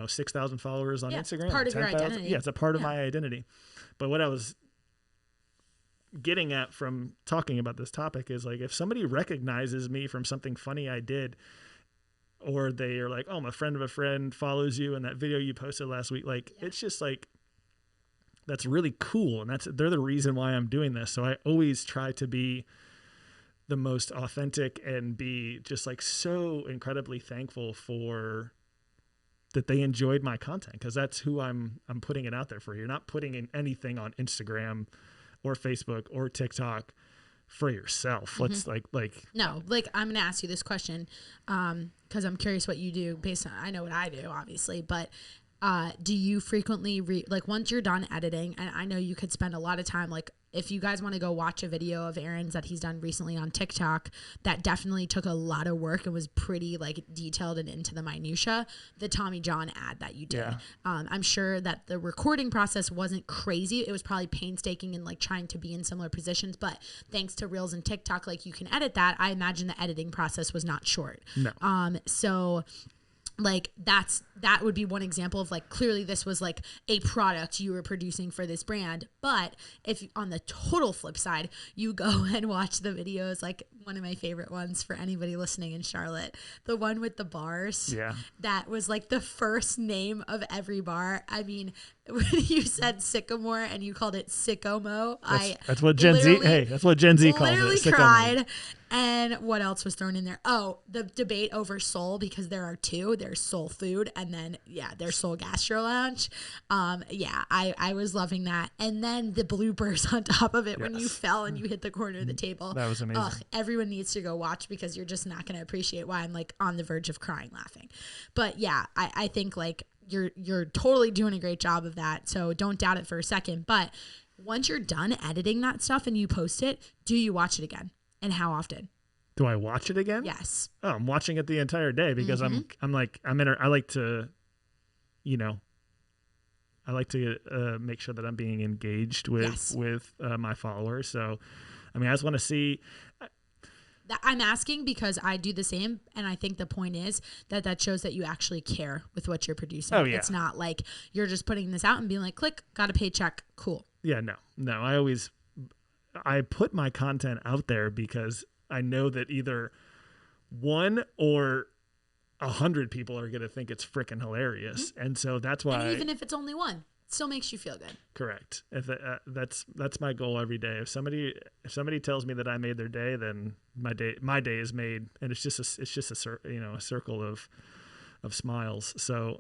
6,000 followers on Instagram. It's part of your identity. Yeah, it's a part of my identity. But what I was getting at from talking about this topic is like, if somebody recognizes me from something funny I did, or they are like, oh, my friend of a friend follows you in that video you posted last week. Like, it's just like, that's really cool. And they're the reason why I'm doing this. So I always try to be the most authentic and be just like so incredibly thankful for that they enjoyed my content. Cause that's who I'm putting it out there for. You're not putting in anything on Instagram or Facebook or TikTok for yourself. Let's no, like I'm going to ask you this question. Cause I'm curious what you do based on, I know what I do obviously, but, do you frequently like once you're done editing, and I know you could spend a lot of time, like if you guys want to go watch a video of Aaron's that he's done recently on TikTok, that definitely took a lot of work and was pretty like detailed and into the minutia, the Tommy John ad that you did. Yeah. I'm sure that the recording process wasn't crazy. It was probably painstaking and like trying to be in similar positions, but thanks to Reels and TikTok, like you can edit that. I imagine the editing process was not short. No. So like that would be one example of like, clearly this was like a product you were producing for this brand. But if on the total flip side, you go and watch the videos, like One of my favorite ones for anybody listening in Charlotte, the one with the bars. Yeah. That was like the first name of every bar. I mean, when you said Sycamore and you called it Sycamore, that's what Gen Z. Hey, that's what Gen Z calls it. Literally Sycamore. cried. And what else was thrown in there? Oh, the debate over soul, because there are two. There's soul food, and then there's soul gastro lounge. I was loving that. And then the bloopers on top of it when you fell and you hit the corner of the table. That was amazing. Everyone needs to go watch, because you're just not going to appreciate why I'm like on the verge of crying laughing. But yeah, I think like you're totally doing a great job of that. So don't doubt it for a second. But once you're done editing that stuff and you post it, do you watch it again? And how often? Do I watch it again? Yes. Oh, I'm watching it the entire day because I like to, I like to make sure that I'm being engaged with my followers. So, I mean, I just want to see. I'm asking because I do the same, and I think the point is that shows that you actually care with what you're producing. Oh, yeah. It's not like you're just putting this out and being like, click, got a paycheck, cool. Yeah, no. I put my content out there because I know that either 1 or 100 people are going to think it's freaking hilarious. And so that's why. And even if it's only one, it still makes you feel good. Correct. That's my goal every day. If somebody tells me that I made their day, then my day is made, and it's just a circle of smiles. So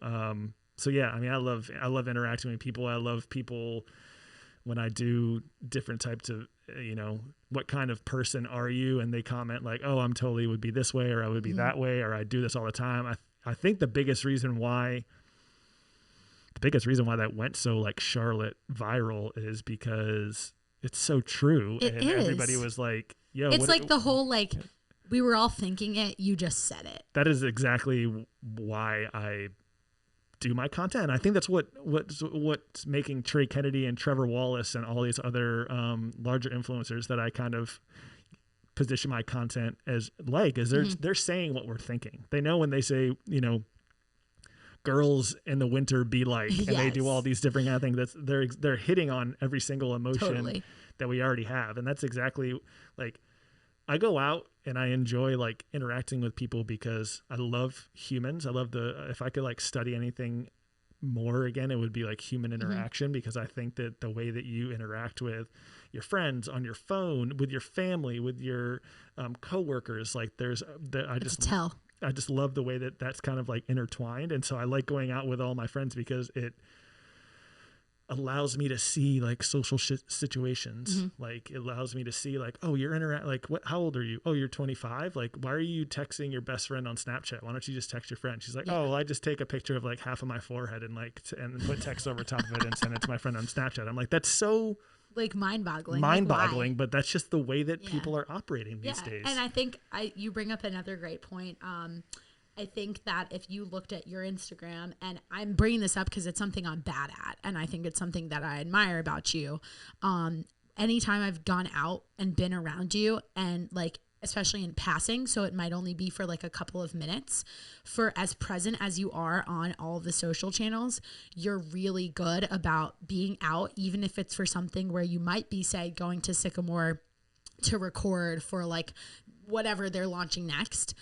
yeah, I mean, I love interacting with people. I love people when I do different types of, what kind of person are you? And they comment like, oh, I'm totally would be this way, or I would be that way, or I do this all the time. I think the biggest reason why that went so like Charlotte viral is because it's so true. It and is. Everybody was like, yo, it's like the whole, like, we were all thinking it, you just said it. That is exactly why I do my content. I think that's what's making Trey Kennedy and Trevor Wallace and all these other larger influencers that I kind of position my content as is they're saying what we're thinking. They know when they say, girls in the winter be like, and they do all these different kind of things. They're hitting on every single emotion that we already have. And that's exactly like, I go out and I enjoy like interacting with people because I love humans. I love if I could like study anything more again, it would be like human interaction, because I think that the way that you interact with your friends, on your phone, with your family, with your coworkers, like I just love the way that that's kind of like intertwined. And so I like going out with all my friends because it allows me to see like social situations. Like it allows me to see like, oh, you're how old are you? Oh, you're 25. Like, why are you texting your best friend on Snapchat? Why don't you just text your friend? She's like, oh, well, I just take a picture of like half of my forehead and like, and put text over top of it and send it to my friend on Snapchat. I'm like, that's so like mind-boggling. But that's just the way that people are operating these days. And I think you bring up another great point. I think that if you looked at your Instagram, and I'm bringing this up because it's something I'm bad at, and I think it's something that I admire about you. Anytime I've gone out and been around you, and like, especially in passing, so it might only be for like a couple of minutes, for as present as you are on all of the social channels, you're really good about being out, even if it's for something where you might be, say, going to Sycamore to record for like whatever they're launching next.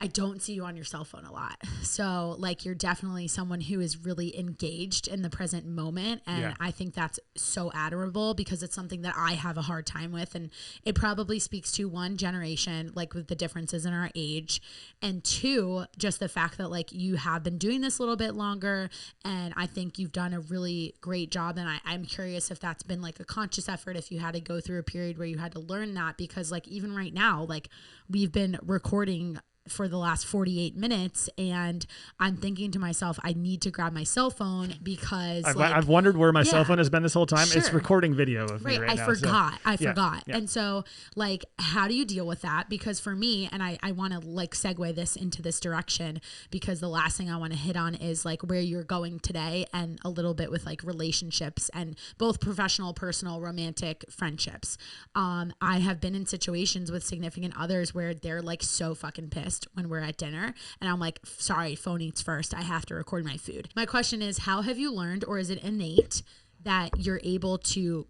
I don't see you on your cell phone a lot. So like, you're definitely someone who is really engaged in the present moment. And I think that's so admirable, because it's something that I have a hard time with. And it probably speaks to one, generation, like with the differences in our age, and two, just the fact that like you have been doing this a little bit longer. And I think you've done a really great job. And I'm curious if that's been like a conscious effort, if you had to go through a period where you had to learn that, because like even right now, like we've been recording for the last 48 minutes, and I'm thinking to myself, I need to grab my cell phone, because I've wondered where my cell phone has been this whole time. It's recording video of me right now. I forgot. And so like, how do you deal with that? Because for me, and I want to like segue this into this direction, because the last thing I want to hit on is like where you're going today, and a little bit with like relationships, and both professional, personal, romantic, friendships. I have been in situations with significant others where they're like so fucking pissed when we're at dinner, and I'm like, sorry, phone eats first. I have to record my food. My question is, how have you learned, or is it innate, that you're able to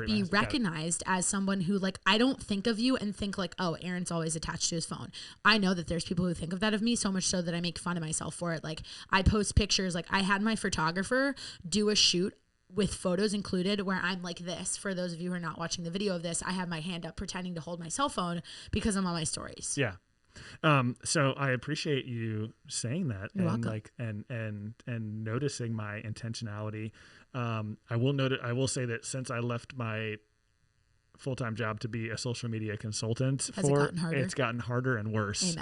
be recognized as someone who, like, I don't think of you and think like, oh, Aaron's always attached to his phone. I know that there's people who think of that of me, so much so that I make fun of myself for it. Like, I post pictures, like I had my photographer do a shoot with photos included where I'm like this. For those of you who are not watching the video of this, I have my hand up pretending to hold my cell phone because I'm on my stories. Yeah. So I appreciate you saying that. You're and welcome. like, and noticing my intentionality. I will say that since I left my full-time job to be a social media consultant, it's gotten harder and worse.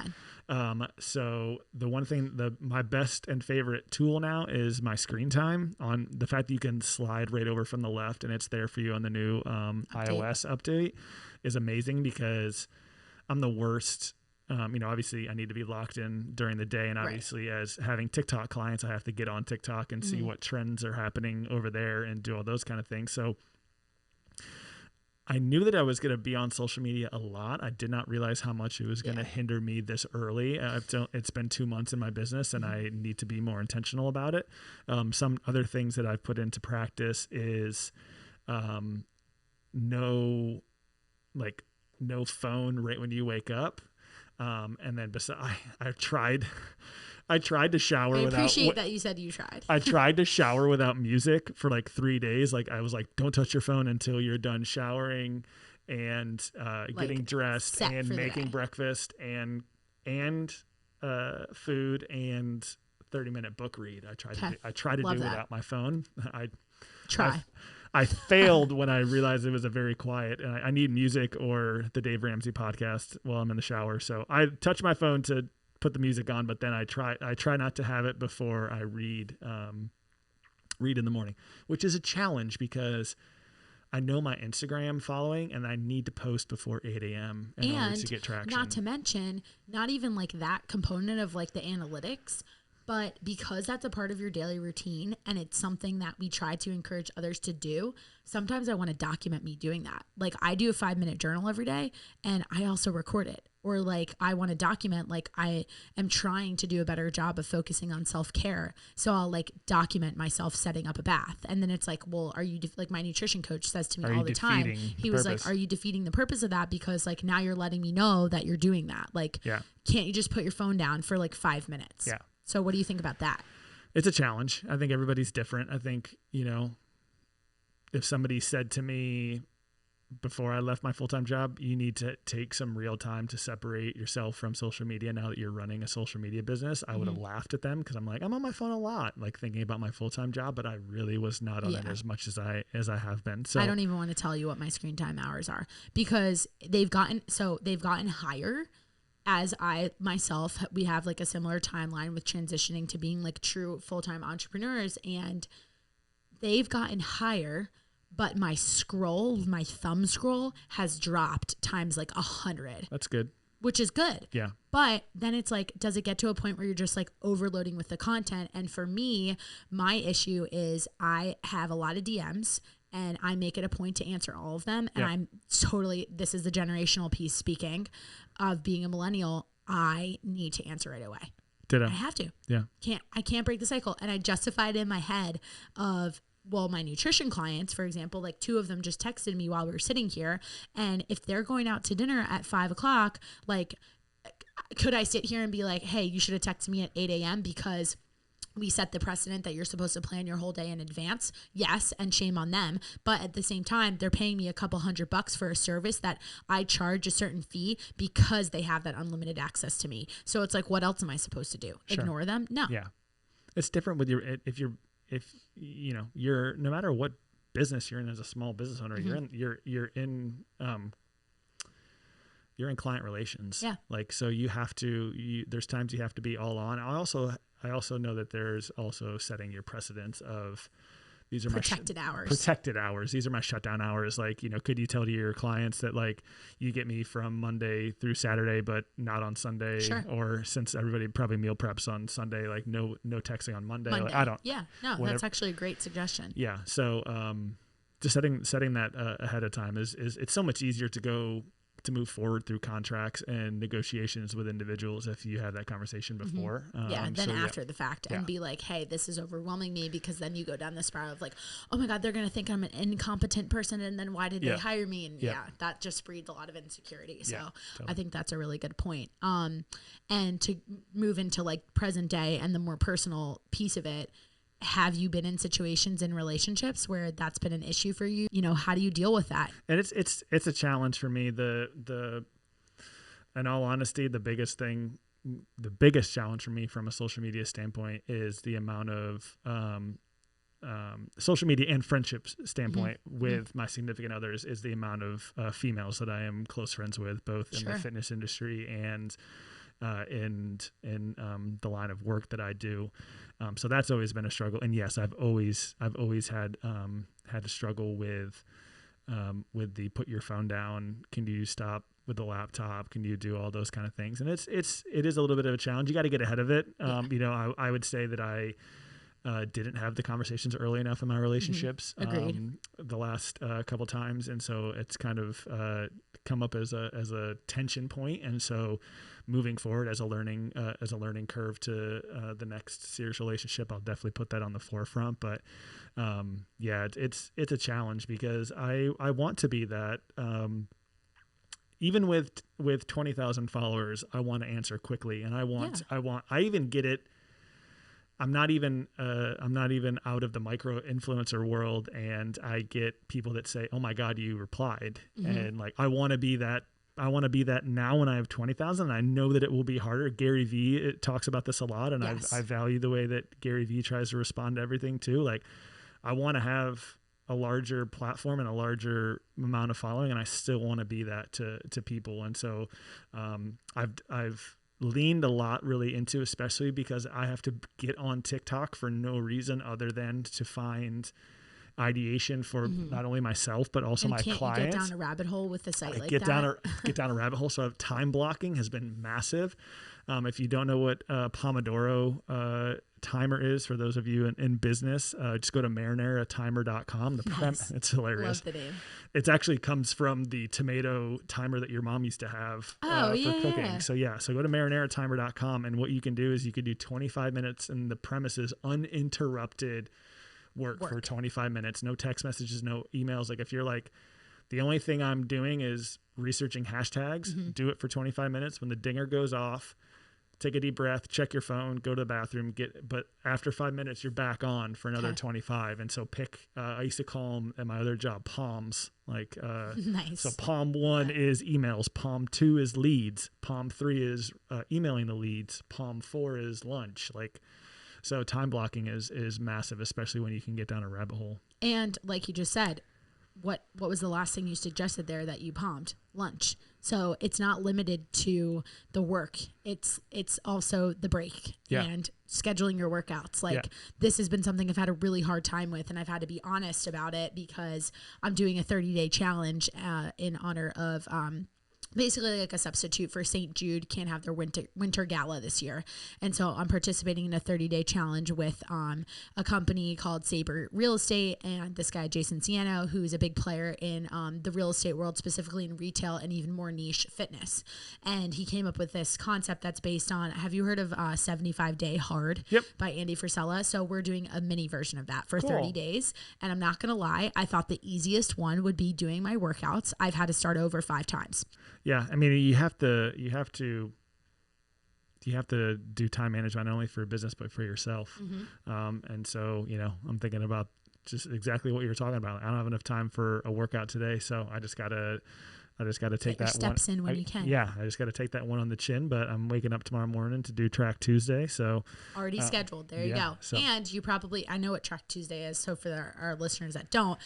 Amen. So the one thing, my best and favorite tool now is my screen time. On the fact that you can slide right over from the left and it's there for you on the new iOS update is amazing, because I'm the worst. Obviously I need to be locked in during the day, and obviously as having TikTok clients, I have to get on TikTok and see what trends are happening over there and do all those kind of things. So I knew that I was going to be on social media a lot. I did not realize how much it was going to hinder me this early. It's been 2 months in my business, and I need to be more intentional about it. Some other things that I've put into practice is no phone right when you wake up. And then I tried to shower without. I appreciate that you said you tried. I tried to shower without music for like 3 days. Like, I was like, don't touch your phone until you're done showering and getting dressed and making breakfast and food and 30-minute book read. I try to do without my phone. I failed when I realized it was a very quiet, and I need music or the Dave Ramsey podcast while I'm in the shower. So I touch my phone to put the music on, but then I try not to have it before I read in the morning, which is a challenge because I know my Instagram following and I need to post before 8 a.m. in order to get traction. Not to mention, not even like that component of like the analytics, but because that's a part of your daily routine and it's something that we try to encourage others to do, sometimes I want to document me doing that. Like, I do a 5-minute journal every day and I also record it. Or like, I want to document, like, I am trying to do a better job of focusing on self-care. So I'll like document myself setting up a bath. And then it's like, well, are you, like my nutrition coach says to me all the time, he was like, are you defeating the purpose of that? Because like, now you're letting me know that you're doing that. Like, can't you just put your phone down for like 5 minutes? Yeah. So what do you think about that? It's a challenge. I think everybody's different. I think, if somebody said to me before I left my full-time job, you need to take some real time to separate yourself from social media now that you're running a social media business, I would have laughed at them, because I'm like, I'm on my phone a lot, like thinking about my full-time job, but I really was not on it as much as I have been. So I don't even want to tell you what my screen time hours are, because they've gotten higher. As I myself, we have like a similar timeline with transitioning to being like true full-time entrepreneurs, and they've gotten higher, but my thumb scroll has dropped times like 100. That's good. Which is good. Yeah. But then it's like, does it get to a point where you're just like overloading with the content? And for me, my issue is I have a lot of DMs and I make it a point to answer all of them. And this is the generational piece speaking of being a millennial. I need to answer right away. Ditto. I have to. Yeah. I can't break the cycle. And I justified in my head of, well, my nutrition clients, for example, like 2 of them just texted me while we were sitting here. And if they're going out to dinner at 5 o'clock, like, could I sit here and be like, hey, you should have texted me at 8 a.m. because we set the precedent that you're supposed to plan your whole day in advance? Yes. And shame on them. But at the same time, they're paying me a couple $100 for a service that I charge a certain fee because they have that unlimited access to me. So it's like, what else am I supposed to do? Sure. Ignore them? No. Yeah. It's different with if you're no matter what business you're in as a small business owner, you're in client relations. Yeah. Like, so there's times you have to be all on. I also know that there's also setting your precedents of, these are protected hours. These are my shutdown hours. Like, could you tell to your clients that like you get me from Monday through Saturday, but not on Sunday? Sure. Or since everybody probably meal preps on Sunday, like no texting on Monday. Like, I don't. Yeah. No, whatever. That's actually a great suggestion. Yeah. So just setting that ahead of time is it's so much easier to go to move forward through contracts and negotiations with individuals if you have that conversation before. Then after the fact and be like, hey, this is overwhelming me, because then you go down the spiral of like, oh my God, they're going to think I'm an incompetent person. And then why did they hire me? And that just breeds a lot of insecurity. So totally. I think that's a really good point. And to move into like present day and the more personal piece of it, have you been in situations in relationships where that's been an issue for you? You know, how do you deal with that? And it's a challenge for me. In all honesty, the biggest challenge for me from a social media standpoint is the amount of social media and friendships standpoint with my significant others is the amount of females that I am close friends with, both in the fitness industry and in the line of work that I do. So that's always been a struggle. And yes, I've always had to struggle with the put your phone down. Can you stop with the laptop? Can you do all those kind of things? And it is a little bit of a challenge. You got to get ahead of it. You know, I would say that I didn't have the conversations early enough in my relationships the last couple times. And so it's kind of come up as a tension point. And so moving forward as a learning curve to the next serious relationship, I'll definitely put that on the forefront. But it's a challenge because I want to be that. Even with 20,000 followers, I want to answer quickly, and I even get it. I'm not even out of the micro influencer world, and I get people that say, "Oh my God, you replied," and like I want to be that. I want to be that now when I have 20,000. I know that it will be harder. Gary Vee talks about this a lot, and I value the way that Gary Vee tries to respond to everything too. Like I want to have a larger platform and a larger amount of following, and I still want to be that to people. And so I've leaned a lot really into, especially because I have to get on TikTok for no reason other than to find ideation for not only myself but also my clients. You get down a rabbit hole with a site like get that. Get down a rabbit hole. So time blocking has been massive. If you don't know what Pomodoro timer is, for those of you in business, just go to marinaratimer.com. It's hilarious. Love the name. It actually comes from the tomato timer that your mom used to have for cooking. So go to marinaratimer.com, and what you can do is you could do 25 minutes, and the premise is uninterrupted work for 25 minutes, no text messages, no emails. Like if you're like, the only thing I'm doing is researching hashtags, do it for 25 minutes. When the dinger goes off, take a deep breath, check your phone, go to the bathroom, but after 5 minutes, you're back on for another 25. And so I used to call them at my other job, palms. Like, nice. So palm 1 is emails. Palm 2 is leads. Palm 3 is emailing the leads. Palm 4 is lunch. Like, so time blocking is massive, especially when you can get down a rabbit hole. And like you just said, what was the last thing you suggested there that you palmed? Lunch. So it's not limited to the work. It's also the break and scheduling your workouts. Like this has been something I've had a really hard time with, and I've had to be honest about it because I'm doing a 30-day challenge in honor of basically like a substitute for St. Jude can't have their winter gala this year. And so I'm participating in a 30-day challenge with a company called Sabre Real Estate, and this guy, Jason Ciano, who's a big player in the real estate world, specifically in retail and even more niche fitness. And he came up with this concept that's based on, have you heard of 75 Day Hard by Andy Frisella? So we're doing a mini version of that for 30 days. And I'm not going to lie, I thought the easiest one would be doing my workouts. I've had to start over 5 times. Yeah, I mean, you have to do time management not only for business but for yourself. And so, I'm thinking about just exactly what you're talking about. I don't have enough time for a workout today, so I just gotta take that steps in when you can. Yeah, I just gotta take that one on the chin. But I'm waking up tomorrow morning to do Track Tuesday, so already scheduled. There you go. So. And you I know what Track Tuesday is. So for our listeners that don't.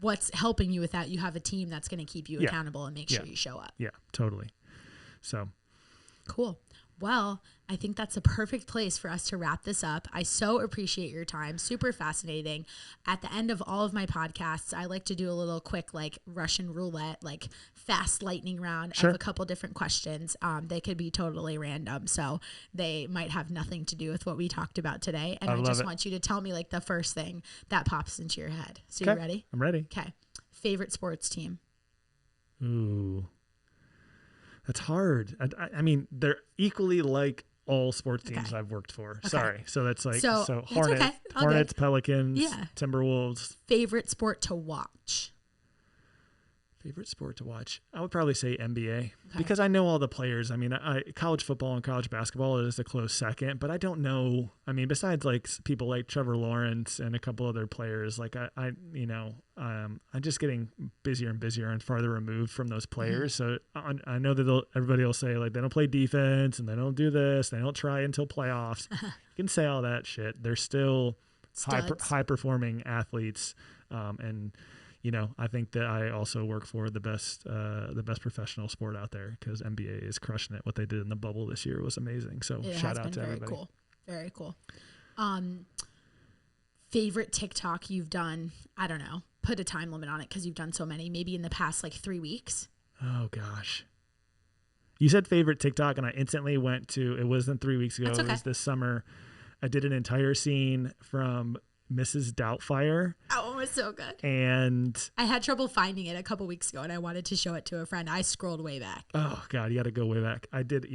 What's helping you with that? You have a team that's going to keep you accountable and make sure you show up. Yeah, totally. So cool. Well, I think that's a perfect place for us to wrap this up. I so appreciate your time. Super fascinating. At the end of all of my podcasts, I like to do a little quick Russian roulette, fast lightning round of a couple different questions. They could be totally random, so they might have nothing to do with what we talked about today. And I just want you to tell me the first thing that pops into your head. So you ready? I'm ready. Okay. Favorite sports team? Ooh. That's hard. I mean, they're equally like all sports teams I've worked for. Okay. Sorry. So that's like, so that's Hornets, okay. Hornets, Pelicans, Yeah. Timberwolves. Favorite sport to watch? Favorite sport to watch? I would probably say NBA because I know all the players. I mean, college football and college basketball is a close second, but I don't know. I mean, besides like people like Trevor Lawrence and a couple other players, like I'm just getting busier and busier and farther removed from those players. So I know that everybody will say like they don't play defense and they don't do this, they don't try until playoffs. You can say all that shit. They're still high performing athletes, and I think that I also work for the best professional sport out there because NBA is crushing it. What they did in the bubble this year was amazing. So shout out to everybody. Cool. Very cool. Favorite TikTok you've done? I don't know. Put a time limit on it because you've done so many. Maybe in the past like 3 weeks. Oh gosh. You said favorite TikTok and I instantly went to, it wasn't 3 weeks ago. It was this summer. I did an entire scene from Mrs. Doubtfire. That one was so good. And I had trouble finding it a couple weeks ago and I wanted to show it to a friend. I scrolled way back. Oh God, you got to go way back. I did.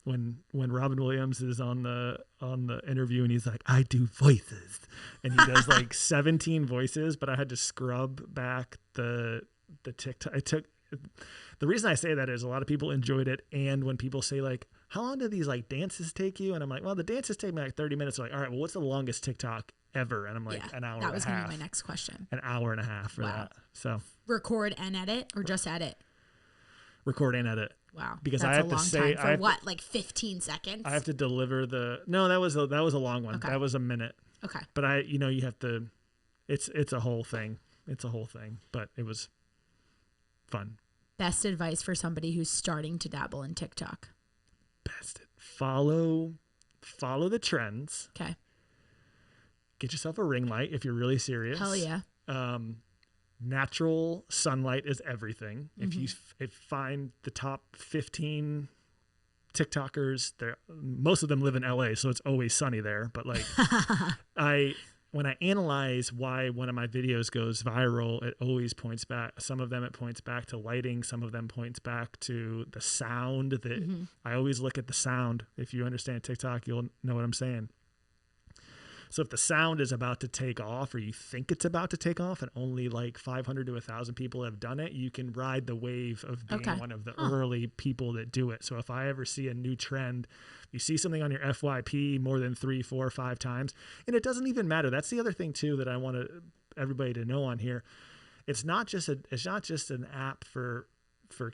When Robin Williams is on the interview and he's like, I do voices. And he does like 17 voices, but I had to scrub back the TikTok. The reason I say that is a lot of people enjoyed it. And when people say like, how long do these like dances take you? And I'm like, well, the dances take me like 30 minutes. They're like, all right, well, what's the longest TikTok ever? And I'm like, an hour and a half. That was going to be my next question. An hour and a half for that. So record and edit or just edit? Record and edit. Wow. Because that's I have a long to say, time for like 15 seconds? I have to deliver that was a long one. Okay. That was a minute. Okay. But you have to, it's a whole thing. It's a whole thing, but it was fun. Best advice for somebody who's starting to dabble in TikTok? Follow the trends. Okay. Get yourself a ring light if you're really serious. Hell yeah. Natural sunlight is everything. If you find the top 15 TikTokers, most of them live in LA, so it's always sunny there. But like, when I analyze why one of my videos goes viral, it always points back. Some of them it points back to lighting. Some of them points back to the sound. That I always look at the sound. If you understand TikTok, you'll know what I'm saying. So if the sound is about to take off, or you think it's about to take off, and only like 500 to 1,000 people have done it, you can ride the wave of being one of the early people that do it. So if I ever see a new trend, you see something on your FYP more than 3, 4, 5 times, and it doesn't even matter. That's the other thing too that I want everybody to know on here. It's not just an app for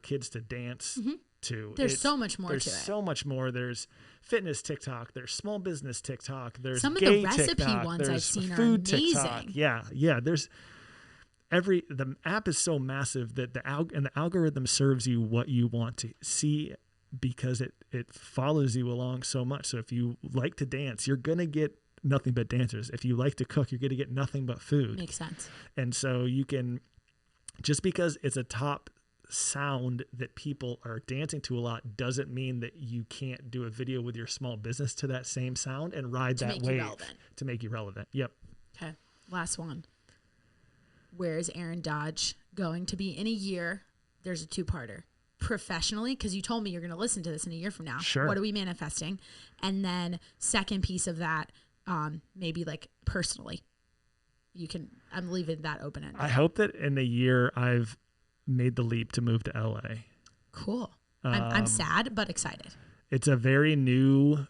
kids to dance to. There's so much more to it. There's so much more. There's fitness TikTok. There's small business TikTok. There's some of gay the recipe TikTok, ones I've seen are food amazing. TikTok. Yeah. There's the app is so massive that the algorithm serves you what you want to see because it follows you along so much. So if you like to dance, you're gonna get nothing but dancers. If you like to cook, you're gonna get nothing but food. Makes sense. And so you can, just because it's a top sound that people are dancing to a lot doesn't mean that you can't do a video with your small business to that same sound and ride that wave to make you relevant. Yep. Okay. Last one. Where is Aaron Dodge going to be in a year? There's a 2-parter. Professionally, because you told me you're going to listen to this in a year from now. Sure. What are we manifesting? And then second piece of that, maybe like personally. I'm leaving that open-ended. I hope that in a year I've made the leap to move to LA. Cool. I'm sad but excited. It's a very new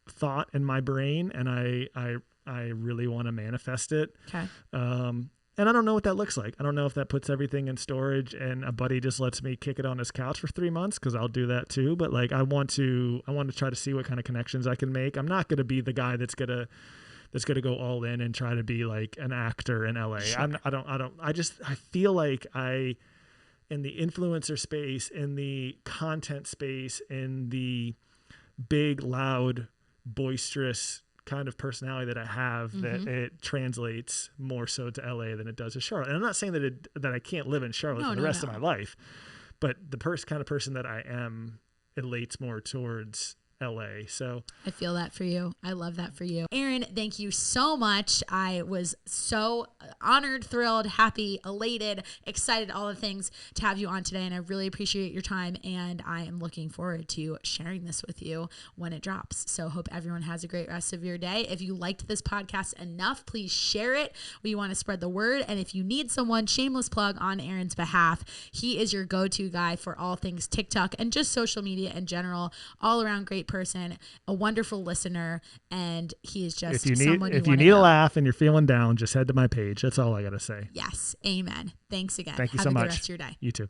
thought in my brain, and I really want to manifest it. Okay. And I don't know what that looks like. I don't know if that puts everything in storage and a buddy just lets me kick it on his couch for 3 months, because I'll do that too. But like, I want to try to see what kind of connections I can make. I'm not going to be the guy that's going to go all in and try to be like an actor in LA. Sure. I feel like in the influencer space, in the content space, in the big, loud, boisterous kind of personality that I have, that it translates more so to LA than it does to Charlotte. And I'm not saying that I can't live in Charlotte for the rest of my life, but the kind of person that I am, it relates more towards LA. So I feel that for you. I love that for you. Aaron, thank you so much. I was so honored, thrilled, happy, elated, excited, all the things to have you on today. And I really appreciate your time. And I am looking forward to sharing this with you when it drops. So hope everyone has a great rest of your day. If you liked this podcast enough, please share it. We want to spread the word. And if you need someone, shameless plug on Aaron's behalf, he is your go-to guy for all things TikTok and just social media in general. All around great person, a wonderful listener, and he is just someone if you need a laugh and you're feeling down, just head to my page. That's all I got to say. Yes. Amen. Thanks again. Thank you so much. Have a good rest of your day. You too.